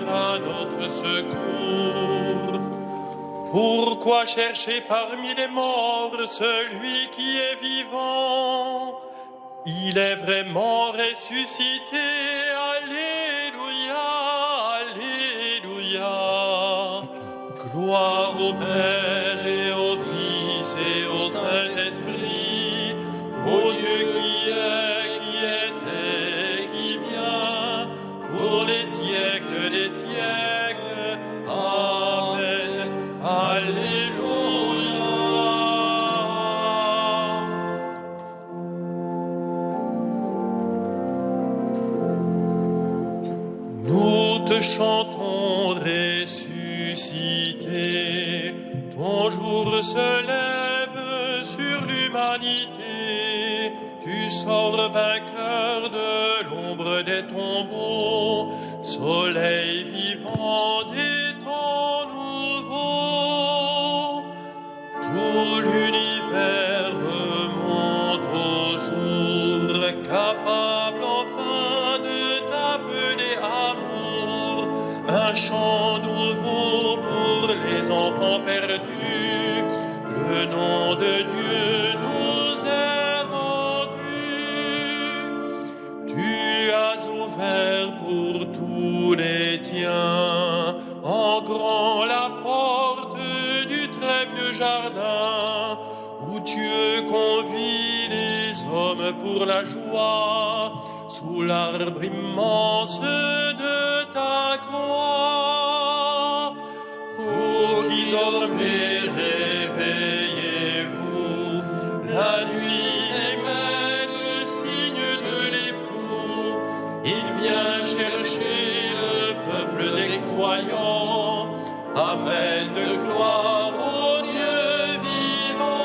à notre secours. Pourquoi chercher parmi les morts celui qui est vivant? Il est vraiment ressuscité. Alléluia, Alléluia. Gloire au Père et au Fils et au Saint-Esprit, au Dieu qui était, qui vient, pour les siècles des siècles. Amen. Alléluia. Nous te chantons ressuscité, ton jour se lève sur l'humanité. Tu sors vainqueur de l'ombre des tombeaux, soleil vivant des temps nouveaux. Tout l'univers remonte au jour, capable enfin de t'appeler amour. Un chant nouveau pour les enfants perdus, le nom de Dieu nous est rendu. Tu as ouvert pour tous les tiens, en grand la porte du très vieux jardin, où Dieu convie les hommes pour la joie, sous l'arbre immense de ta croix. Vous qui dormez, réveillez-vous, la nuit émet le signe de l'époux. Il vient chercher le peuple des croyants, amen de gloire au Dieu vivant.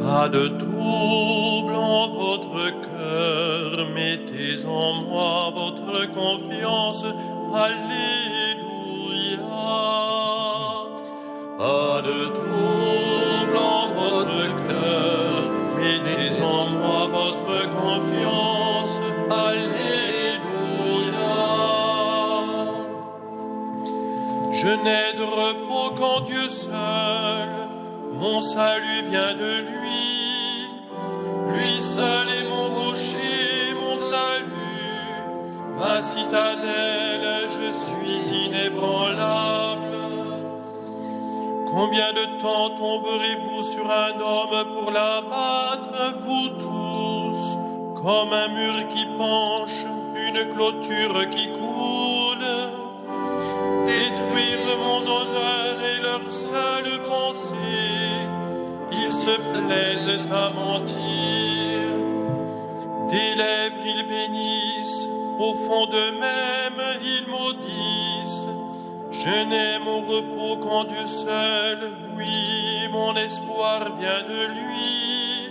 Pas de trouble en votre cœur, mettez en moi votre confiance. Alléluia. Pas de trouble en votre cœur, mettez en moi votre confiance. Alléluia. Je n'ai de repos qu'en Dieu seul, mon salut vient de lui. Lui seul est mon rocher, mon salut, ma citadelle, je suis inébranlable. Combien de temps tomberez-vous sur un homme pour l'abattre, vous tous, comme un mur qui penche, une clôture qui coule? Détruire mon honneur est leur seule pensée, ils se plaisent à mentir. Des lèvres ils bénissent, au fond d'eux-mêmes ils maudissent. Je n'ai mon repos qu'en Dieu seul, oui, mon espoir vient de lui.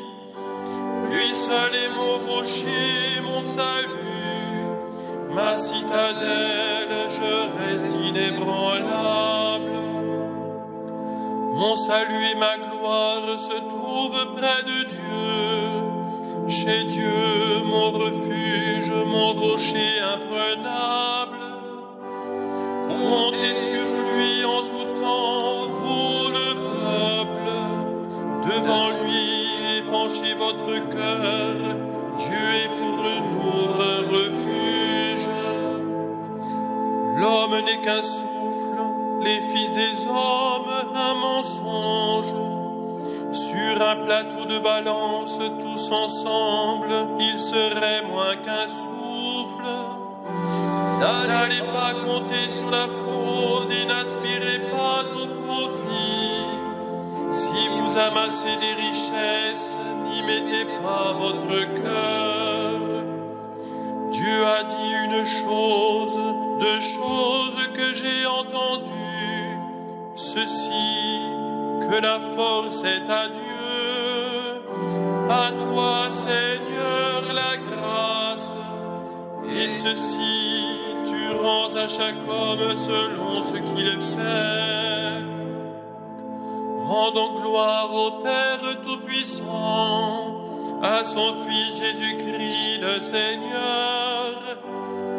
Lui seul est mon rocher, mon salut, ma citadelle, je reste inébranlable. Mon salut et ma gloire se trouvent près de Dieu. Chez Dieu, mon refuge, mon rocher imprenable. Comptez sur lui en tout temps, vous le peuple. Devant lui, épanchez votre cœur. Dieu est pour nous un refuge. L'homme n'est qu'un souffle, les fils des hommes un mensonge. Sur un plateau de balance, tous ensemble, ils seraient moins qu'un souffle. N'allez pas compter sur la fraude et n'aspirez pas au profit. Si vous amassez des richesses, n'y mettez pas votre cœur. Dieu a dit une chose, deux choses que j'ai entendues. Ceci, que la force est à Dieu. À toi, Seigneur, la grâce. Et ceci, tu rends à chaque homme selon ce qu'il fait. Rendons gloire au Père Tout-Puissant, à son Fils Jésus-Christ le Seigneur,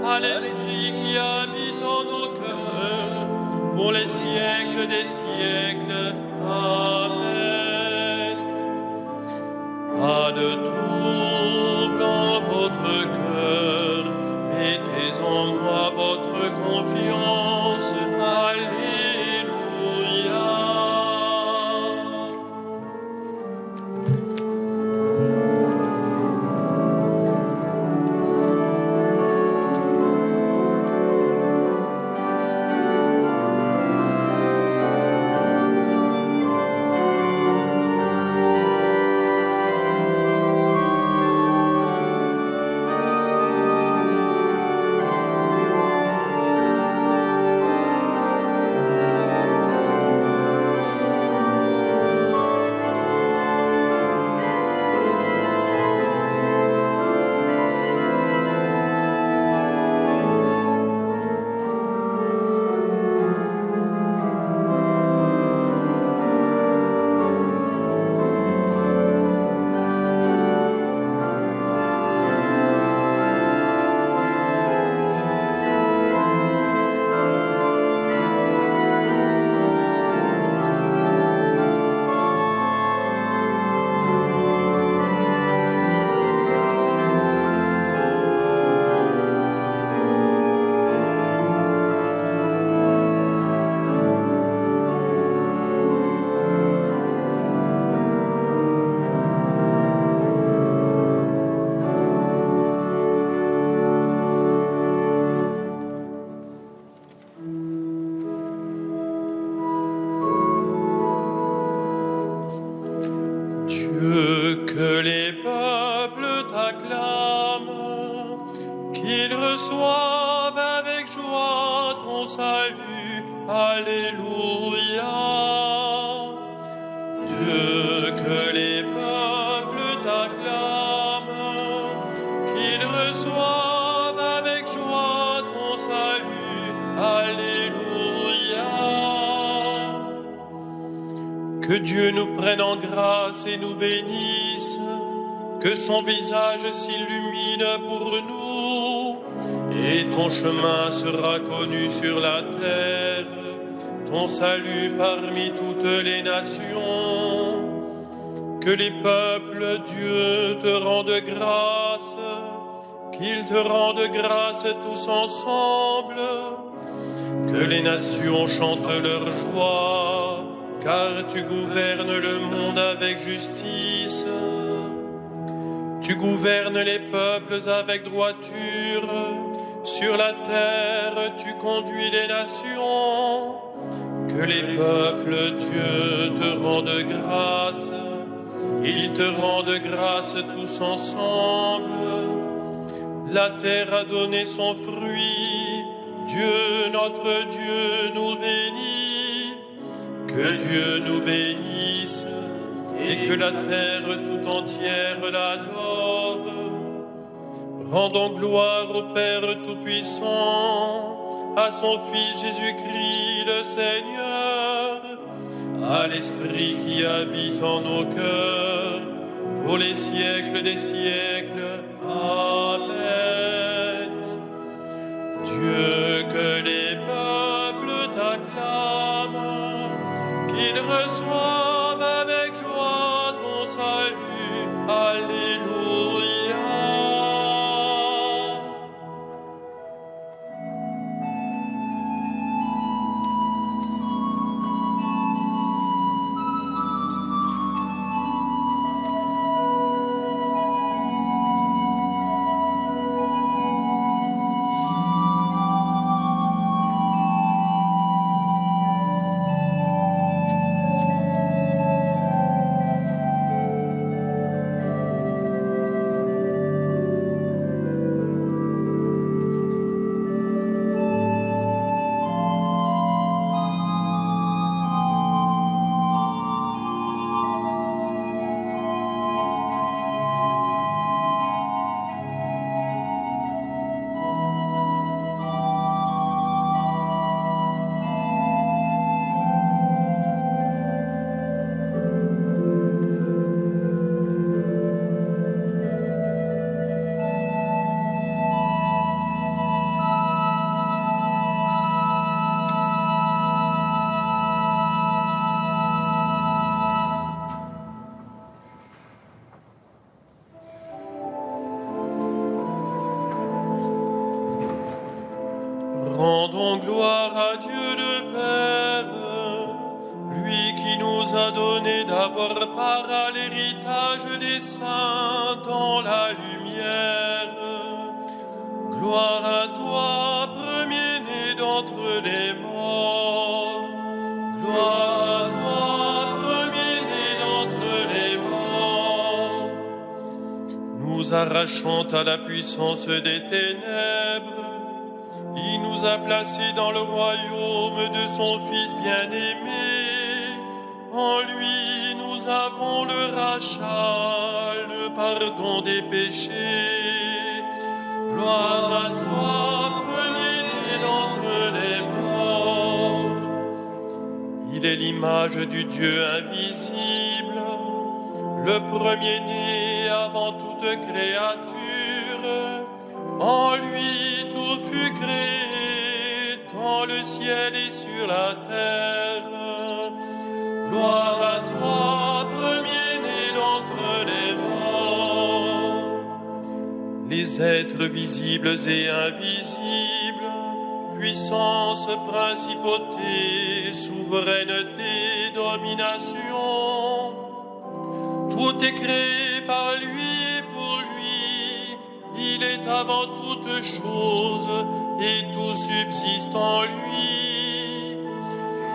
à l'Esprit qui habite en nos cœurs, pour les siècles des siècles. Amen. Pas de trouble en votre cœur, mettez en moi votre confiance. Alléluia. Dieu, que les peuples t'acclament, qu'ils reçoivent avec joie ton salut. Alléluia. Dieu, que les peuples t'acclament, qu'ils reçoivent avec joie ton salut. Alléluia. Que Dieu nous prenne en grâce et nous bénisse, que son visage s'illumine pour nous, et ton chemin sera connu sur la terre, ton salut parmi toutes les nations. Que les peuples, Dieu, te rendent grâce, qu'ils te rendent grâce tous ensemble, que les nations chantent leur joie, car tu gouvernes le monde avec justice. Tu gouvernes les peuples avec droiture. Sur la terre, tu conduis les nations. Que les peuples, Dieu, te rendent grâce. Ils te rendent grâce tous ensemble. La terre a donné son fruit. Dieu, notre Dieu, nous bénit. Que Dieu nous bénisse et que la terre tout entière l'adore. Rendons gloire au Père Tout-Puissant, à son Fils Jésus-Christ le Seigneur, à l'Esprit qui habite en nos cœurs, pour les siècles des siècles. Amen. Dieu, que les peuples t'acclament, qu'ils reçoivent avec joie ton salut. Alléluia. Rendons gloire à Dieu le Père, lui qui nous a donné d'avoir part à l'héritage des saints dans la lumière. Gloire à toi, premier-né d'entre les morts. Gloire à toi, premier-né d'entre les morts. Nous arrachant à la puissance des ténèbres, il nous a placés dans le royaume de son Fils bien-aimé. En lui, nous avons le rachat, le pardon des péchés. Gloire à toi, premier-né d'entre les morts. Il est l'image du Dieu invisible, le premier-né avant toute créature. En lui tout fut créé, dans le ciel et sur la terre. Gloire à toi, premier-né d'entre les morts. Les êtres visibles et invisibles, puissance, principauté, souveraineté, domination, tout est créé par lui et pour lui. Il est avant toute chose et tout subsiste en lui.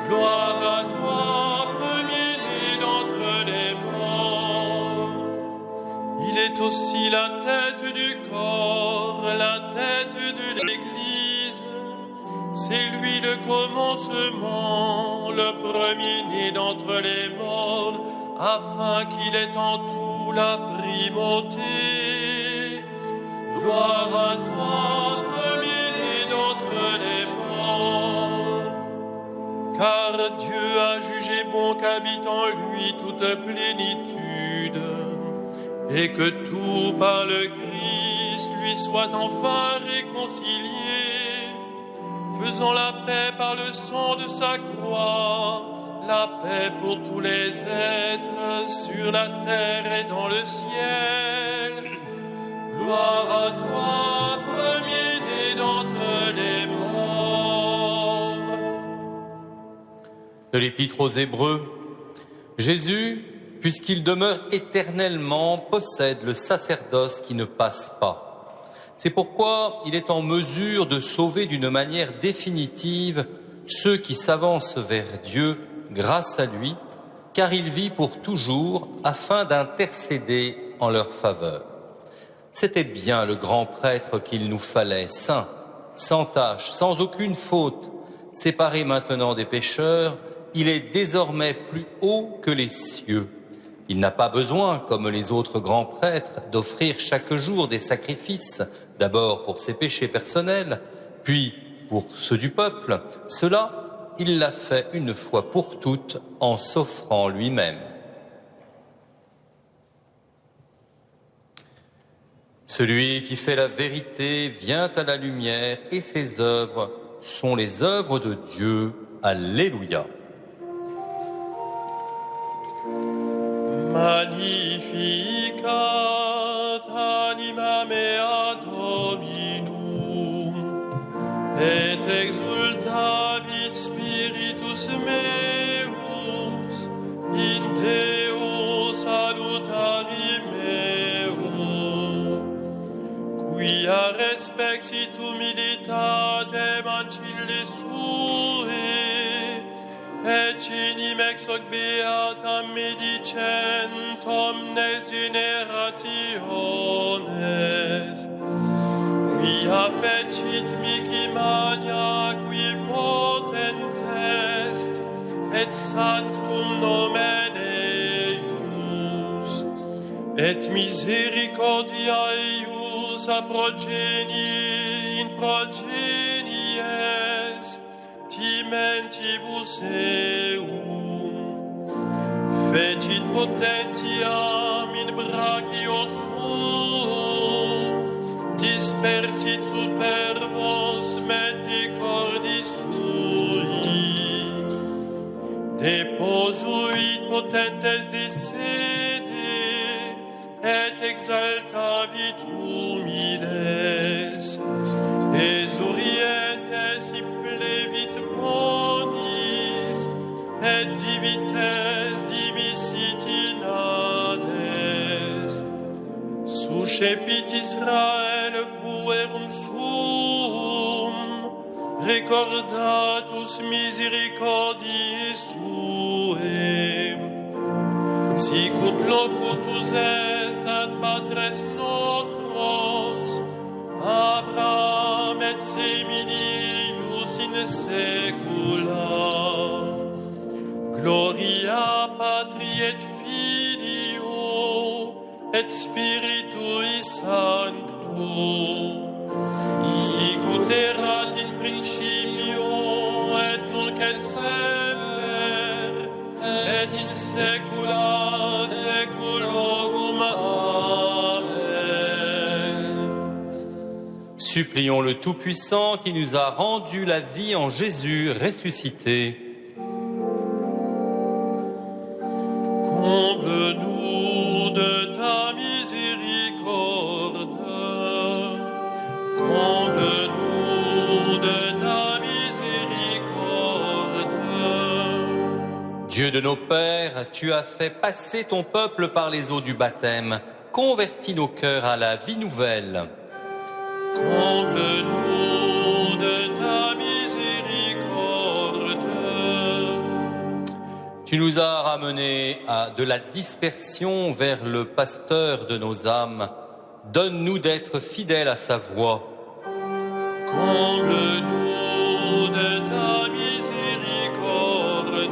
Gloire à toi, premier-né d'entre les morts. Il est aussi la tête du corps, la tête de l'Église. C'est lui le commencement, le premier-né d'entre les morts, afin qu'il ait en tout la primauté. Gloire à toi, premier-né d'entre les morts. Car Dieu a jugé bon qu'habite en lui toute plénitude, et que tout par le Christ lui soit enfin réconcilié, faisant la paix par le sang de sa croix, la paix pour tous les êtres sur la terre et dans le ciel. Gloire à toi, premier-né d'entre les morts. De l'Épître aux Hébreux, Jésus, puisqu'il demeure éternellement, possède le sacerdoce qui ne passe pas. C'est pourquoi il est en mesure de sauver d'une manière définitive ceux qui s'avancent vers Dieu grâce à lui, car il vit pour toujours afin d'intercéder en leur faveur. C'était bien le grand prêtre qu'il nous fallait, saint, sans tache, sans aucune faute, séparé maintenant des pécheurs. Il est désormais plus haut que les cieux. Il n'a pas besoin, comme les autres grands prêtres, d'offrir chaque jour des sacrifices, d'abord pour ses péchés personnels, puis pour ceux du peuple. Cela, il l'a fait une fois pour toutes en s'offrant lui-même. Celui qui fait la vérité vient à la lumière et ses œuvres sont les œuvres de Dieu. Alléluia. Magnificat anima mea Dominum, et exultavit spiritus meus, in Deo salutari meo, quia respexit humilitatem ancille sue, et cinim ex hoc beatam medicent omnes generationes, quia fecit mihi mania qui potens est, et sanctum nomen eius, et misericordia eius a progenie in progenies, timentibus eum, fecit potentiam in brachio suo, dispersit superbos mente cordis sui, deposuit potentes de sede, et exaltavit humiles, exurientes levit bonis, et divites dimisit in ades. Suscepit Israel puerum suum, recordatus misericordiae suae. Sicut locutus est ad patres nostros, Abraham et seminius in saecula. Gloria Patri et Filio et Spiritui Sancto. Sicut erat in principio et nunc et semper et in saecula saeculorum. Amen. Supplions le Tout-Puissant qui nous a rendu la vie en Jésus ressuscité. Comble-nous de ta miséricorde. Comble-nous de ta miséricorde. Dieu de nos pères, tu as fait passer ton peuple par les eaux du baptême. Convertis nos cœurs à la vie nouvelle. Comble-nous de ta miséricorde. Tu nous as ramenés de la dispersion vers le pasteur de nos âmes. Donne-nous d'être fidèles à sa voix. Comble-nous de ta miséricorde.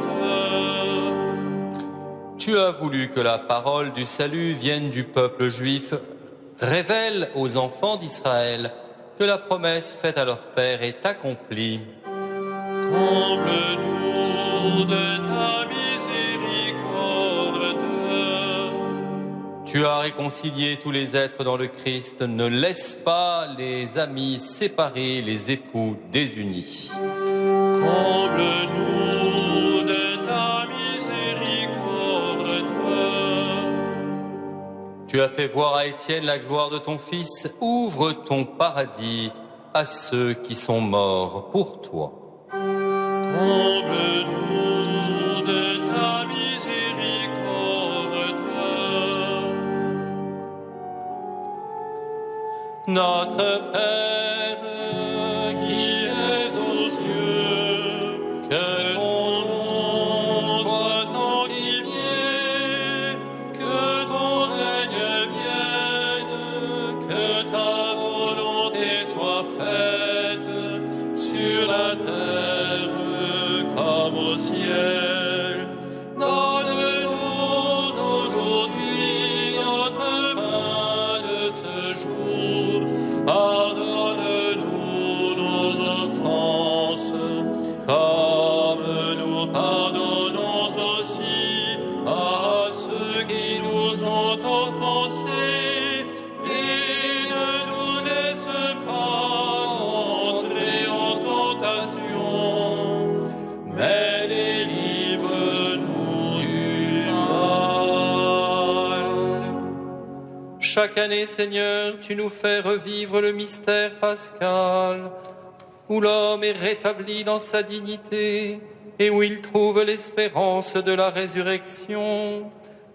Tu as voulu que la parole du salut vienne du peuple juif. Révèle aux enfants d'Israël que la promesse faite à leur père est accomplie. Comble-nous de ta miséricorde. Tu as réconcilié tous les êtres dans le Christ. Ne laisse pas les amis séparés, les époux désunis. Comble-nous de ta miséricorde. Tu as fait voir à Étienne la gloire de ton Fils. Ouvre ton paradis à ceux qui sont morts pour toi. Comble-nous de ta miséricorde. Notre Père, Qui es aux cieux, que ton nom soit sanctifié, que ton règne vienne, que ta volonté soit faite sur la terre comme au ciel. Donne-nous aujourd'hui notre pain de ce jour. Pardonne-nous nos offenses, comme nous pardonnons aussi à ceux qui nous ont offensés. Et ne nous laisse pas entrer en tentation, mais délivre-nous du mal. chaque année, Seigneur, tu nous fais revivre le mystère pascal, où l'homme est rétabli dans sa dignité et où il trouve l'espérance de la résurrection.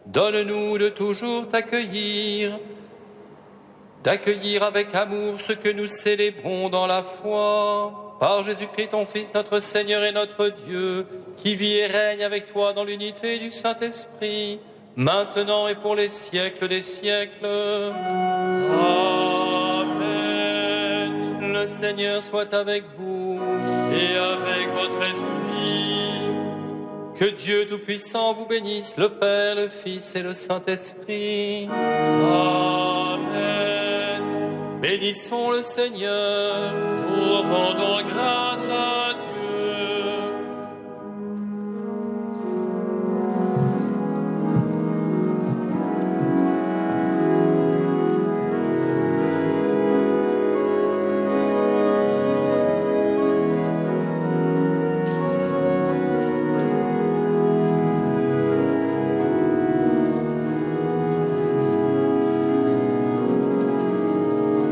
Donne-nous de toujours d'accueillir avec amour ce que nous célébrons dans la foi. Par Jésus-Christ, ton Fils, notre Seigneur et notre Dieu, qui vit et règne avec toi dans l'unité du Saint-Esprit, maintenant et pour les siècles des siècles. Amen. Le Seigneur soit avec vous. Et avec votre esprit. Que Dieu Tout-Puissant vous bénisse, le Père, le Fils et le Saint-Esprit. Amen. Bénissons le Seigneur. Nous rendons grâce à